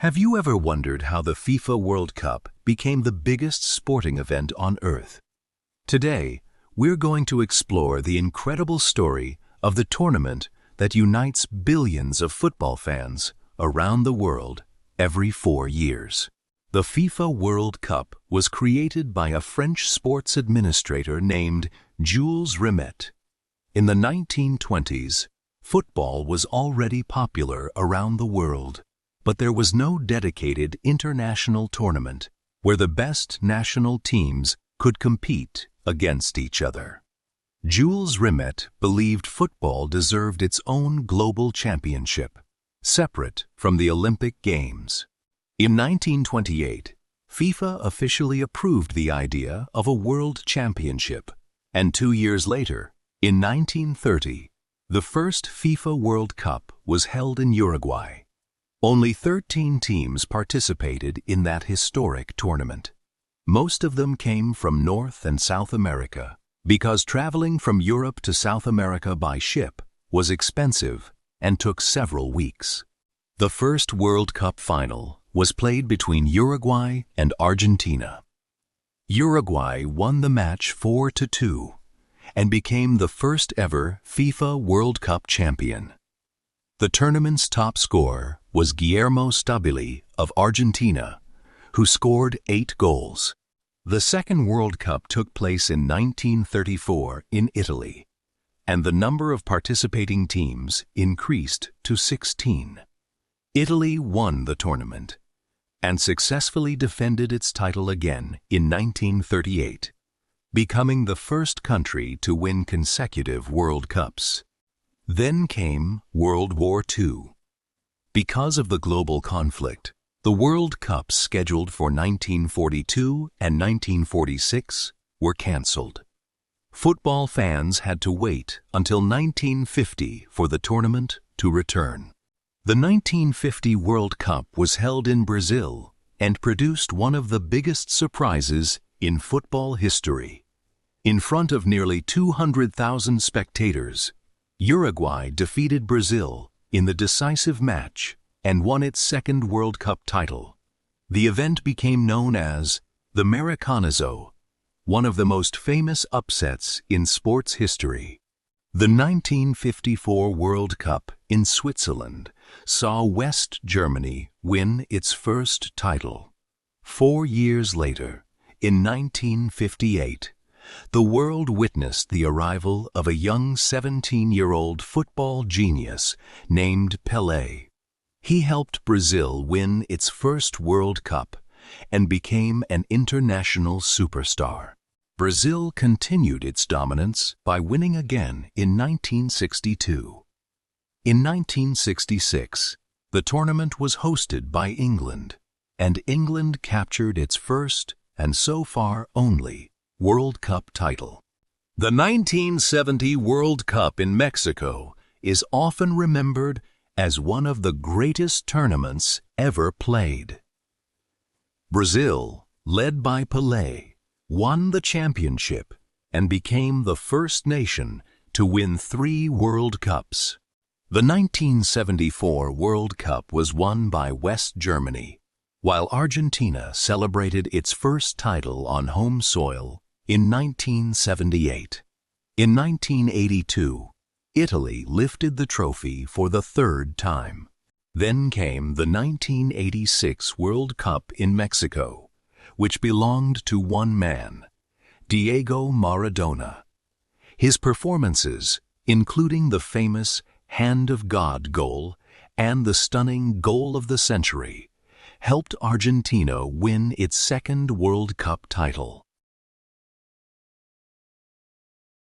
Have you ever wondered how the FIFA World Cup became the biggest sporting event on Earth? Today, we're going to explore the incredible story of the tournament that unites billions of football fans around the world every 4 years. The FIFA World Cup was created by a French sports administrator named Jules Rimet. In the 1920s, football was already popular around the world, but there was no dedicated international tournament where the best national teams could compete against each other. Jules Rimet believed football deserved its own global championship, separate from the Olympic Games. In 1928, FIFA officially approved the idea of a world championship, and 2 years later, in 1930, the first FIFA World Cup was held in Uruguay. Only 13 teams participated in that historic tournament. Most of them came from North and South America, because traveling from Europe to South America by ship was expensive and took several weeks. The first World Cup final was played between Uruguay and Argentina. Uruguay won the match 4-2 and became the first ever FIFA World Cup champion. The tournament's top scorer was Guillermo Stabile of Argentina, who scored 8 goals. The second World Cup took place in 1934 in Italy, and the number of participating teams increased to 16. Italy won the tournament and successfully defended its title again in 1938, becoming the first country to win consecutive World Cups. Then came World War II. Because of the global conflict, the World Cups scheduled for 1942 and 1946 were cancelled. Football fans had to wait until 1950 for the tournament to return. The 1950 World Cup was held in Brazil and produced one of the biggest surprises in football history. In front of nearly 200,000 spectators, Uruguay defeated Brazil in the decisive match and won its second World Cup title. The event became known as the Maracanazo, one of the most famous upsets in sports history. The 1954 World Cup in Switzerland saw West Germany win its first title. 4 years later, in 1958, the world witnessed the arrival of a young 17-year-old football genius named Pelé. He helped Brazil win its first World Cup and became an international superstar. Brazil continued its dominance by winning again in 1962. In 1966, the tournament was hosted by England, and England captured its first, and so far only, World Cup title. The 1970 World Cup in Mexico is often remembered as one of the greatest tournaments ever played. Brazil, led by Pelé, won the championship and became the first nation to win 3 World Cups. The 1974 World Cup was won by West Germany, while Argentina celebrated its first title on home soil in 1978. In 1982, Italy lifted the trophy for the 3rd time. Then came the 1986 World Cup in Mexico, which belonged to one man, Diego Maradona. His performances, including the famous Hand of God goal and the stunning Goal of the Century, helped Argentina win its second World Cup title.